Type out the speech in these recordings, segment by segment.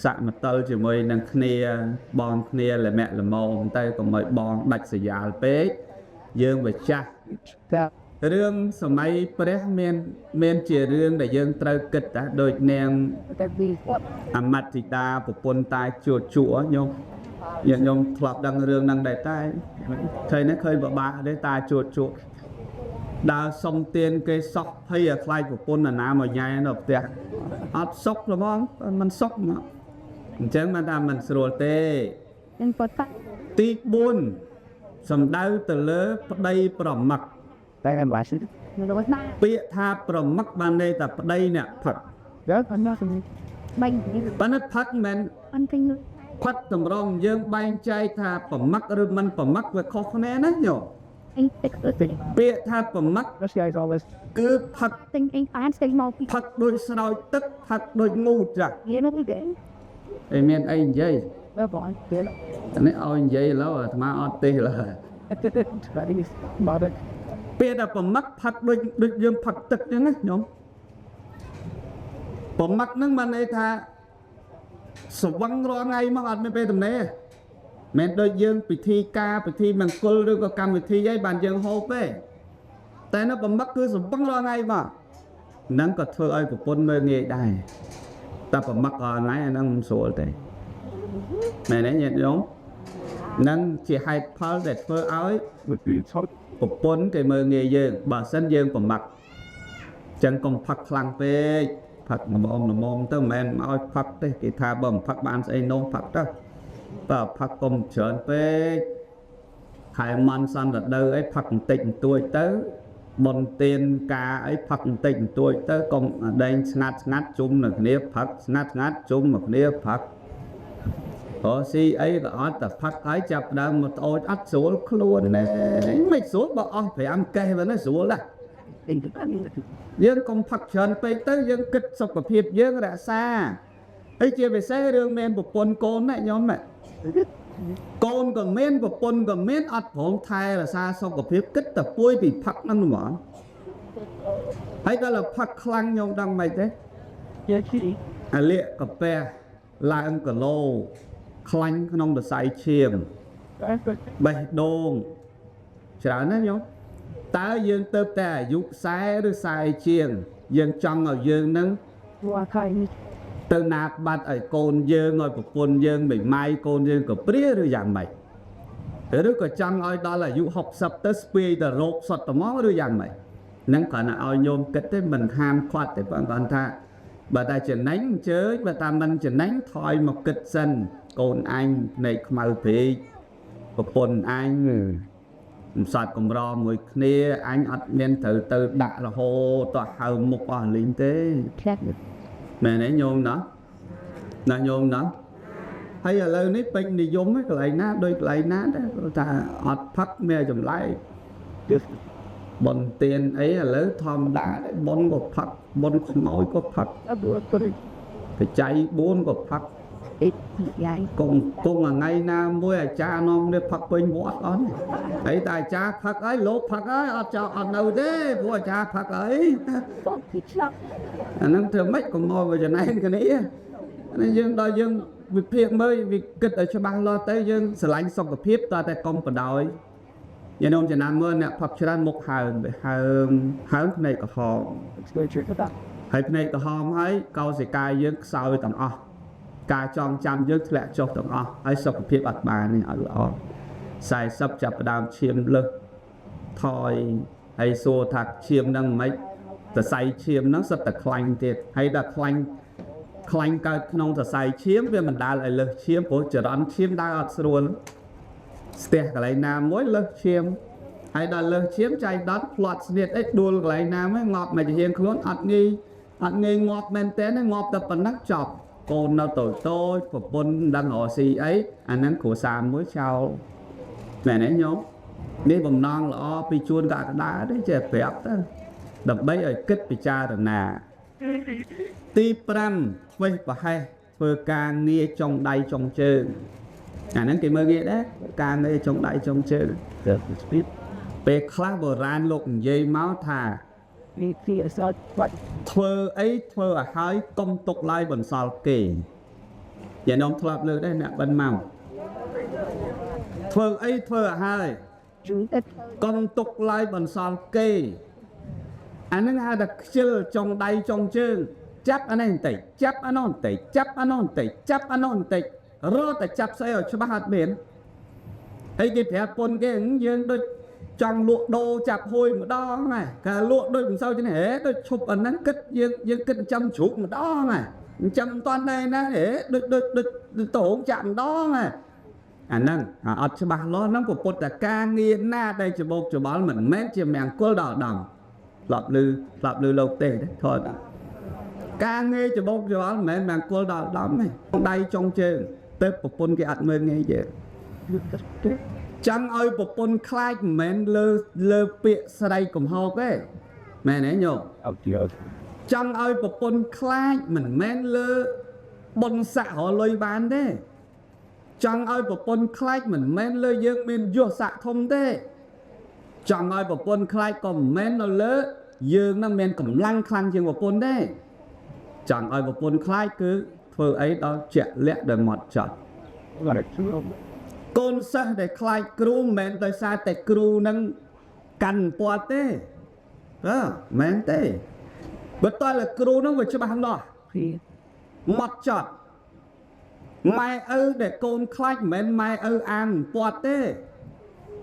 សាក់មកតលជាមួយនឹងគ្នាបងគ្នាល្មាក់ល្មមទៅកុំឲ្យបងដាច់ស្រយាលពេកយើងវាចាស់រឿងសម័យព្រះមានជារឿងដែលយើងត្រូវគិតថាដូចនាងអមតិតាប្រពន្ធតាជួជក់ខ្ញុំធ្លាប់ដឹងរឿងហ្នឹងដែរតែឃើញណាឃើញបបាក់ទេតាជួជក់ដើរសុំទានគេសក់ភ័យឲ្យខ្លាចប្រពន្ធអាណាមកញ៉ែនៅផ្ទះអត់សុកហ្មងមិនសុកមកអញ្ចឹងមិនថាមិនស្រួលទេទី4សំដៅទៅលើប្តីប្រមឹកតែមិនពាក្យថាប្រមឹកបានន័យថាប្តីអ្នកផឹកប៉ុន្តែផឹកមិនផឹកតម្រងយើងបែងចែកថាប្រមឹកឬមិនប្រមឹកវាខុសគ្នាណាញោមពាក្យថាប្រមឹកគឺផឹកផឹកដូចស្រោចទឹកផឹកដូចងូតចាឯមានអីនិយាយនេះឲ្យនិយាយឡើយអាត្មាអត់ទេឡើយពេលដែលប្រមឹកផឹកដូចយើងផឹកទឹកអញ្ចឹងណាញោមប្រមឹកហ្នឹងបានន័យថាស្វឹងរាល់ថ្ងៃមកអត់មានពេលទំនេរមិនដូចយើងពិធីការពិធីមង្គលឬក៏កម្មវិធីអីបានយើងហូបទេតែនៅប្រមឹកគឺស្វឹងរាល់ថ្ងៃមកហ្នឹងក៏ធ្វើឲ្យប្រពន្ធមើលងាយដែរតែប្រមឹករាល់ថ្ងៃអាហ្នឹងមិនស្រួលទេមែនទេញាតិញោមហ្នឹងជាហេតុផលដែលធ្វើឲ្យប្រពន្ធគេមើលងាយយើងបើសិនយើងប្រមឹកចឹងកុំផឹកខ្លាំងពេកផឹកល្មមទៅមិនមែនឲ្យផឹកទេគេថាបើមិនផឹកបានស្អីនោមផឹកទៅបើផឹកកុំច្រើនពេកខែមន់សន្តិដៅអីផឹកបន្តិចបន្តួចទៅបនទៀនការអីផឹកបន្តិចបន្តួចទៅកុំដែងស្ងាត់ជុំនៅគ្នាផឹកស្ងាត់ជុំមកគ្នាផឹកអូស៊ីអីក៏អត់តែផឹកហើយចាប់ដើមមកត្អូចអត់ស្រួលខ្លួនណែមិនស្រួលបើអស់5កេះវិញស្រួលណាស់យើងកុំផឹកច្រើនពេកទៅយើងគិតសុខភាពយើងរក្សាហើយជាពិសេសរឿងមានប្រពន្ធកូនណាញោមកូនក៏មានប្រពន្ធក៏មានអត់ព្រមថែរក្សាសុខភាពគិតតែពួយពីផឹកហ្នឹងហ្មងហើយដល់ផឹកខ្លាំងញោមដឹងមិនទេអាលៀកកាពះឡើងគីឡូខ្លាញ់ក្នុងសរសៃឈាមបេះដូងច្រើនណាស់ញោមតើយើងទៅតែអាយុ40ឬ40ជាងយើងចង់ឲ្យយើងនឹងទៅណាបាត់ឲ្យកូនយើងឲ្យប្រពន្ធយើងមិនម៉ាយកូនយើងក៏ព្រាឬយ៉ាងម៉េចឬក៏ចង់ឲ្យដល់អាយុ60ទៅស្ពាយទៅរោគសុទ្ធត្មងឬយ៉ាងម៉េចហ្នឹងគ្រាន់តែឲ្យញោមគិតទេមិនហាមឃាត់ទេបងគាត់ថាបើតែចំណេញអញ្ជើញបើតែមិនចំណេញថយមកគិតសិនកូនអញភ្នែកខ្មៅពេកប្រពន្ធអញមិនសាច់កំរមួយគ្នាអញអត់មានត្រូវទៅដាក់រហូតទៅហើមុខអស់លីងទេមែនទេញោមណាញោមណាហើយឥឡូវនេះពេញនិយមកន្លែងណាដូចកន្លែងណាដែរថាអត់ផឹកមានចម្លែកបនទៀនអីឥឡូវធម្មតាបនក៏ផឹកបនខ្មោចក៏ផឹកបច្ច័យ4ក៏ផឹកគង់ថ្ងៃណាមួយអាចារ្យនាំនេះផឹកពេញវត្តអត់ហើយតែអាចារ្យផឹកហើយលោកផឹកហើយអត់ចោលអត់នៅទេព្រោះអាចារ្យផឹកហើយអាហ្នឹងធ្វើម៉េចកុំមកវាចំណែនគ្នានេះយើងដល់យើងវិភាគមើលវាគិតឲ្យច្បាស់លាស់ទៅយើងស្រឡាញ់សុខភាពតតែកុំបដ ாய் ញោមចំណាំមើលអ្នកផឹកច្រើនមុខហើមភ្នែកក្រហមហើយភ្នែកក្រហមហើយកោសិកាយើងខ្សោយទាំងអស់ការចងចាំយើងធ្លាក់ចុះទាំងអស់ហើយសុខភាពអត់បាននេះឲ្យល្អ40ចាប់ផ្ដើមឈាមលើសថយហើយសួរថាឈាមហ្នឹងមិនសរសៃឈាមហ្នឹងសិតតែខ្លាញ់ទៀតហើយដល់ខ្លាញ់កើតក្នុងសរសៃឈាមវាមិនដាល់ឲ្យលើសឈាមព្រោះចរន្តឈាមដើរអត់ស្រួលស្ទះកន្លែងណាមួយលើសឈាមហើយដល់លើសឈាមចៃដន្យផ្លាត់ស្នៀតអីដួលកន្លែងណាមួយងាប់មកជាខ្លួនអត់ងាយងាប់មែនទេងាប់តែប៉ុណ្ណឹងចប់កូននៅតូចប្រពន្ធមិនដឹងរកស៊ីអីអាហ្នឹងគ្រួសារមួយចោលមែនទេញោមនេះបំណងល្អពីជួនកក្កដាទេចេះប្រាប់ទៅដើម្បីឲ្យគិតពិចារណាទី5ធ្វើប្រហែសធ្វើការងារចុងដៃចុងជើងអាហ្នឹងគេមើលងាយដែរការងារចុងដៃចុងជើងពេលខ្លះបុរាណលោកនិយាយមកថាធ្វើអីធ្វើឲ្យហើយកុំទុកឡើយបន្សល់គេ อย่านอมทลับเลยได้เนี่ยบันเมาเธอไอ้เธอหายกองตกลายบนซอลเกอันนั้นหาดักเชื่อจงใดจงเชิงจับอันนั้นติจับอันนั้นติจับอันนั้นติจับอันนั้นติรอแต่จับใส่เอาฉบับหัดเบนไอ้กิจแผลปนเก่งยืนโดยจังลวกโดจับหอยมาดองไงกะลวกโดยมันเศร้าจะเหโดยชุบอันนั้นกึศยืนกึศจำฉุกมาดองไงจำตอนnàyนะโดยโตจับดองไงอันนั้นอัดฉบับล้อน้ำกับปดแต่การเงียนหน้าได้จะบอกจะบอกเหมือนแม่จะแมงก้นดอกดำหลับลือเราเตะได้thôi càng nghe cho bố cho bạn mẹ mẹ cô đào lắm này đây trong chơi tết một pôn cái ăn mơn nghe vậy chẳng ơi một pôn khai mẹ lơ bịa sa đây cùng hộp ấy mẹ nãy nhổ chẳng ơi một pôn khai mình mẹ lơ bôn xạ họ lôi bán đấy chẳng ơi một pôn khai mình mẹ lơ dương bên vô xạ thông đấy chẳng ơi một pôn khai còn mẹ nó lơ dương nó mẹ cầm lăng khăn trên một pôn đấy chẳng ai một pôn khai cứ thơ ấy đó chạy lẹ để mọt chọt con sa để khai kru men tới xa để kru nâng cằn po tê đó men tê bất tôi là kru nó vừa cho bạn đó mọt chọt mai ư để con khai men mai ư ăn po tê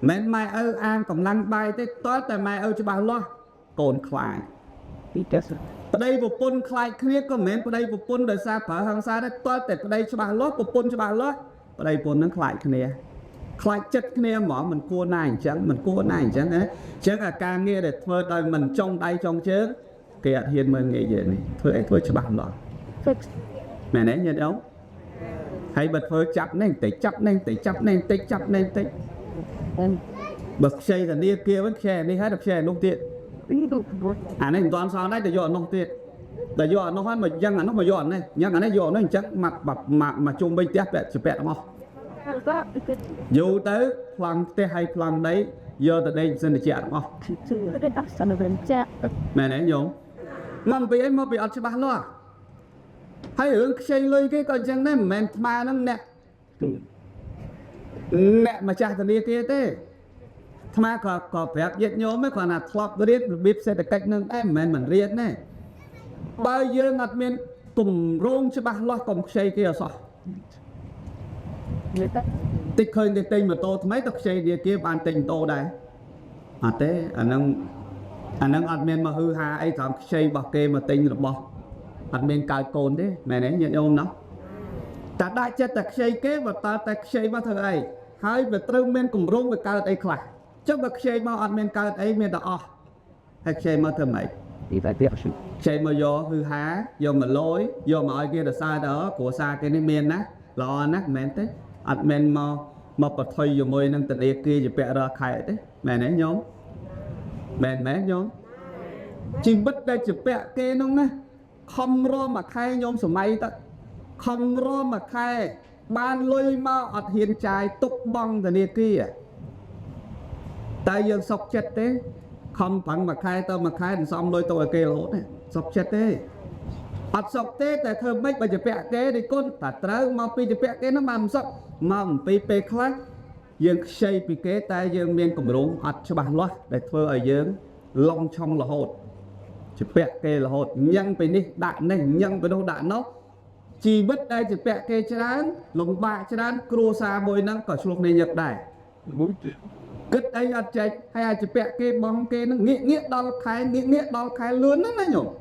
men mai ư ăn cầm lăng bay tê tối tại mai ư cho bạn lo con khai đây bộ pôn khai kia có mến đây bộ pôn đời xa phở hàng xa đấy tôi tại đây cho bà lót bộ pôn cho bà lót đây pôn nó khai chất kia mỏ mình cua này chẳng đấy chẳng là ca nghe để thôi đời mình trong đây trong chứ kìa hiền mình nghĩ vậy này thôi ấy thôi cho bà lót mẹ nãy nhận đâu hay bật thôi chắp nên tỉ chấp nên tỉ chấp nên tỉ chấp nên tỉ bật xe là đi kia vẫn xe đi hết được xe nông tiện anh ấy toàn sao đấy để dọn nông tiệt để dọn nó mà dân nó mà dọn này nhưng anh ấy dọn nó chắc mặt bập mà chung bên tiếp bẹt chụp bẹt đúng không dù tới plan tê hay plan đấy giờ từ đây xin được chạy đúng không mẹ này nhung mong bị ấy mà bị ăn cho bán lo hay hướng xây lôi cái con chân đấy mẹ mà nó nè mà cha từ đi kia thế mà có phép giết nhớ mấy con là thọp riết bịp sẽ được cách nâng em mình riết này bao giờ ngặt miền cùng rong cho bác lo cùng xây kia sao tích hơi thì tình mà tô mấy tập xây đi kia bàn tình tô đây à thế anh đang admin mà hư hà ấy thằng xây bọc kê mà tình là bọc admin cài cồn đấy mẹ này nhận ông nó ta đại chất tạc xây kế và ta tạc xây mà thằng ấy hai về trông men cùng rong về cài ấy khỏe chắc bậc xe mà ăn men cài ấy men đó hay xe mà thầm ấy thì phải biết xe mà vô hư há vô mà lối vô mà ai kia là xa đó của xa cái này men á lo nát men thế ăn men mà bật thôi vô môi nâng tình kia thì bẹ ra khai đấy mẹ nấy nhóm mẹ nhóm chim bất đây chụp bẹ kia nông nè không ro mà khai nhóm sổ may ta không ro mà khai ban lôi mà ọt hiền trai tục bong tình kia tại dương sọc chết thế không phẳng mà khai tao mà khai xong đôi tôi kêu lỗ này sọc chết thế ọt sọc thế tại thơm mấy bà chụp bẹ kia thì con ta trớ mà pi chụp bẹ kia nó mầm sọc mầm pi pe khác dương xây pi kế tay dương miên cùng đúng ọt cho bạn loát để thơ ở dương long trong là hột chụp bẹ kia là hột nhânไปนี่đạn này nhânไปđâu đạn nó chỉ biết đây chụp bẹ kia cho đán lồng bạc cho đán cua xa môi năng cả chuột này nhật đài kết đây ăn chạy hay ai chụp bẹ kia bóng kia nó nghĩa đo khai lớn đó nhổ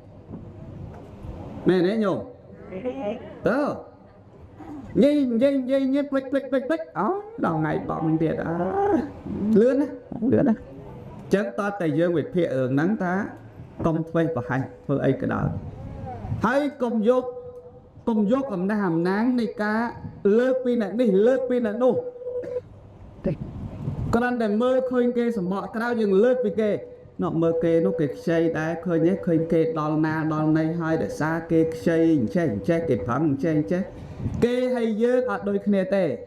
mẹ đấy nhổ đó như plek đó đầu ngày bọn mình tiệt lươn á chắc ta tại dương việt phía ở nắng ta công thuê và hành phương ấy cái đó hay công dốt cầm đàm nắng này cá lơ pin này đi lơ pin này đâu con anh để mơ khơi kê sầm bọ cái đó dừng lơ pin kê nó mơ kê nó kê xây đá khơi nhé khơi kê đòn này hai để xa kê xây che kê phẳng che kê hay dơ ở đôi khi tê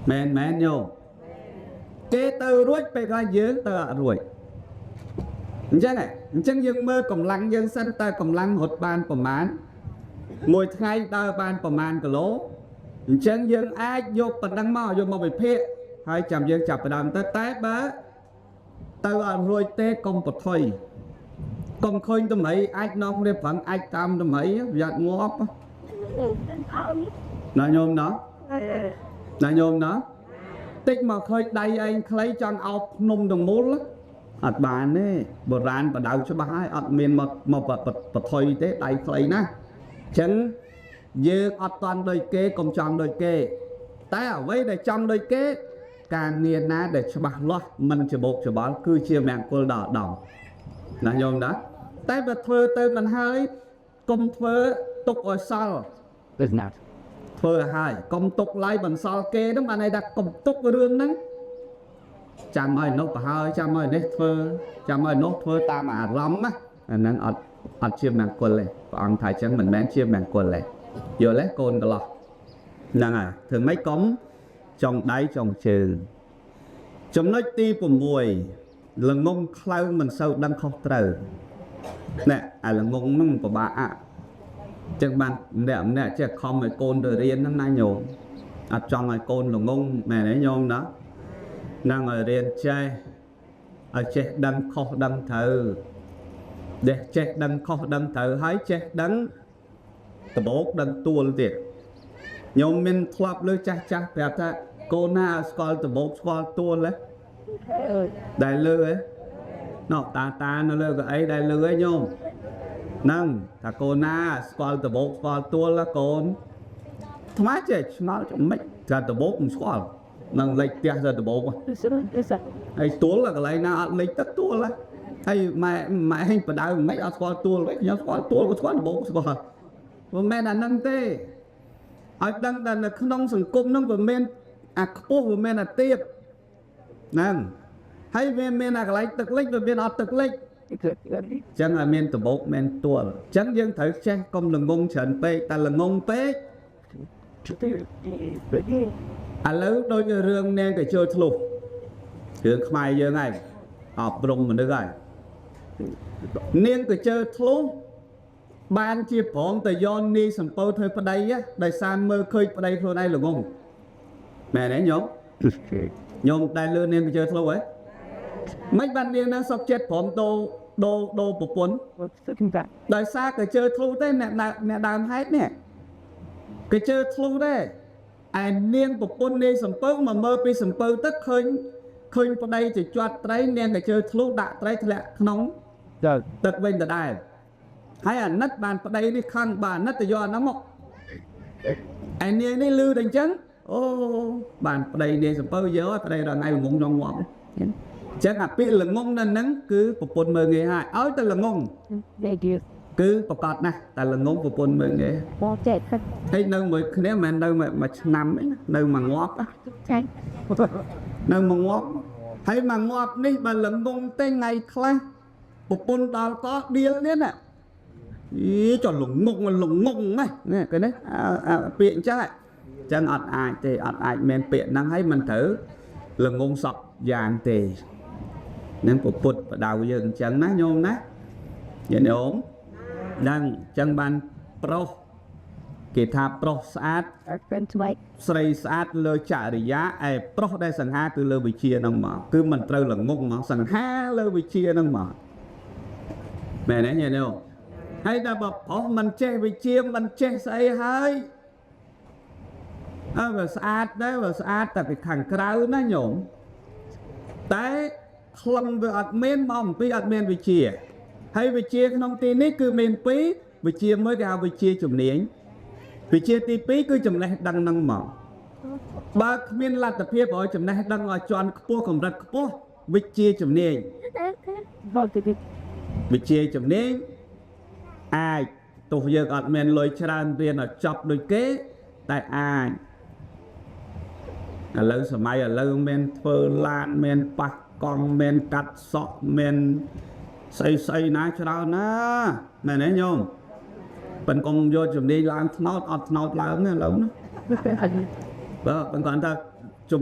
mẹ nhô kê từ ruộtไปra dơ từ ruột chẳng này chẳng dừng mơ cầm lăng dân sân ta cầm lăng hột ban của mán mỗi ngày tao banประมาณគីឡូអញ្ចឹងយើងអាចយកប៉ុណ្ណឹងមកយកមកវិភាគហើយចាំយើងចាប់ផ្ដើមទៅតែបើទៅអត់រួចទេកុំប្រថុយកុំឃើញតម្រៃអាចនាំគ្នាប្រឹងអាចតាមតម្រៃប្រយ័ត្នងាប់ណាញោមណាណាញោមណាតិចមកឃើញដៃឯងខ្លីចង់អោបភ្នំទាំងមូលអត់បានទេបុរាណបដៅច្បាស់ហើយអត់មានមកប្រថុយទេដៃខ្លីណាអញ្ចឹងយើងអត់តាន់ដូចគេកុំចង់ដូចគេតែអ្វីដែលចង់ដូចគេការងារណាដែលច្បាស់លាស់មិនច្បោកច្បល់គឺជាមង្គលដល់ឧត្តមណាញោមណាតែបើធ្វើទៅមិនហើយកុំធ្វើទុកឲ្យសល់ធ្វើឲ្យហើយកុំទុកឡាយបន្សល់គេហ្នឹងបានន័យថាកុំទុករឿងហ្នឹងចាំឲ្យនោះប្រហើយចាំឲ្យនេះធ្វើចាំឲ្យនោះធ្វើតាមអារម្មណ៍ណាអាហ្នឹងអត់ជាមង្គលទេព្រះអង្គថាអញ្ចឹងមិនមែនជាមង្គលទេយល់ទេកូនកន្លោះហ្នឹងហើយធ្វើម៉េចកុំចង់ដៃចង់ជើងចំណុចទី6ល្ងងខ្លៅមិនសូវដឹងខុសត្រូវណែអាល្ងងហ្នឹងពិបាកចឹងបានម្នាក់ចេះខំឲ្យកូនទៅរៀនហ្នឹងណាញោមអត់ចង់ឲ្យកូនល្ងងមែនទេញោមណាហ្នឹងឲ្យរៀនចេះឲ្យចេះដឹងខុសដឹងត្រូវដែលចេះដឹងខុសដឹងត្រូវហើយចេះដឹងដបោកដឹងទួលទៀតញោមមានធ្លាប់លើចាស់ប្រាប់ថាកូនណាស្គាល់ដបោកស្គាល់ទួលហ៎ដែលលើហ៎ណោះតានៅលើកៅអីដែលលើហ៎ញោមហ្នឹងថាកូនណាស្គាល់ដបោកស្គាល់ទួលកូនថ្មចេះឆ្ងល់មិនថាដបោកមិនស្គាល់នឹងលេខផ្ទះទៅដបោកហើយទួលកន្លែងណាអត់លេខទឹកទួលហើយម៉ែហេងបដៅមិនអត់ស្គាល់ទួលខ្ញុំស្គាល់ទួលក៏ស្គាល់ដបោកស្គាល់មិនមែនអាហ្នឹងទេឲ្យដឹងថានៅក្នុងសង្គមហ្នឹងវាមានអាខ្ពស់វាមានអាទាបហ្នឹងហើយវាមានអាកន្លែងទឹកលិចវាមានអត់ទឹកលិចអញ្ចឹងឲ្យមានដបោកមានទួលអញ្ចឹងយើងត្រូវចេះកុំល្ងងច្រើនពេកតែល្ងងពេកឥឡូវដូចរឿងនាងកញ្ជើធ្លុះរឿងខ្មែរយើងហើយអប់រំមនុស្សហើយនាងកញ្ជើធ្លុះបានជាប្រងតយោននីសំពៅធ្វើប្តីដោយសារមើលឃើញប្តីខ្លួនឯងល្ងងមែនទេញោមញោមដែលលឺនាងកញ្ជើធ្លុះហ៎មិនបាននាងណាសុកចិត្តព្រមដូរប្រពន្ធដោយសារកញ្ជើធ្លុះទេអ្នកដើមហេតុនេះកញ្ជើធ្លុះទេឯនាងប្រពន្ធនាងសំពៅមកមើលពីសំពៅទឹកឃើញប្តីជាជាប់ត្រីនាងកញ្ជើធ្លុះដាក់ត្រីធ្លាក់ក្នុងទឹកវិញដដែលហើយអាណិតបានប្តីនេះខឹងបានអាណិតទៅយកអាហ្នឹងមកឯនាងនេះលឺតែអញ្ចឹងអូបានប្តីនាងសំពៅយកឲ្យប្តីដល់ថ្ងៃល្ងងងំអញ្ចឹងអាពាក្យល្ងងនៅហ្នឹងគឺប្រពន្ធមើលងាយឲ្យតែល្ងងគឺប្រកាសណាស់តែល្ងងប្រពន្ធមើលងាយមកចេះហើយនៅមួយគ្នាមិនមែននៅមួយឆ្នាំទេណានៅមួយងាប់ចានៅមួយងាប់ហើយមួយងាប់នេះបើល្ងងទេថ្ងៃខ្លះប្រពន្ធដល់កដៀលនេះណាចុះល្ងងណាគេនេះពាក្យអញ្ចឹងអត់អាចទេអត់អាចមានពាក្យហ្នឹងហើយមិនត្រូវល្ងងសពយ៉ាងទេនឹងពុទ្ធបដៅយើងអញ្ចឹងណាញោមណាញោមហ្នឹងអញ្ចឹងបានប្រុសគេថាប្រុសស្អាតស្រីស្អាតលើចរិយាឯប្រុសដែលសង្ហាគឺលើវិជាហ្នឹងមកគឺមិនត្រូវល្ងងមកសង្ហាលើវិជាហ្នឹងមកមែនទេញោមហើយតែបើប្រុសមិនចេះវិជាមិនចេះស្អីហើយវាស្អាតដែរវាស្អាតតែពីខាងក្រៅណាញោមតែក្លិនវាអត់មានមកអំពីអត់មានវិជាហើយវិជាក្នុងទីនេះគឺមាន2វិជាមួយគេហៅវិជាជំនាញវិជាទី2គឺចំណេះដឹងនឹងមកបើគ្មានលទ្ធភាពឲ្យចំណេះដឹងឲ្យជាន់ខ្ពស់កម្រិតខ្ពស់វិជាជំនាញវិជាជំនាញអាចទោះយើងអត់មានលុយច្រើនរៀនឲ្យចប់ដូចគេតែអាចឥឡូវសម័យឥឡូវមានធ្វើឡានមានប៉ះកង់មានកាត់សក់មានស្អីណាច្រើនណាមែនទេញោមប៉ិនកុំយកជំនាញឡើងថ្នោតអត់ថ្នោតឡើងទេឥឡូវណាបើមិនគាត់ថា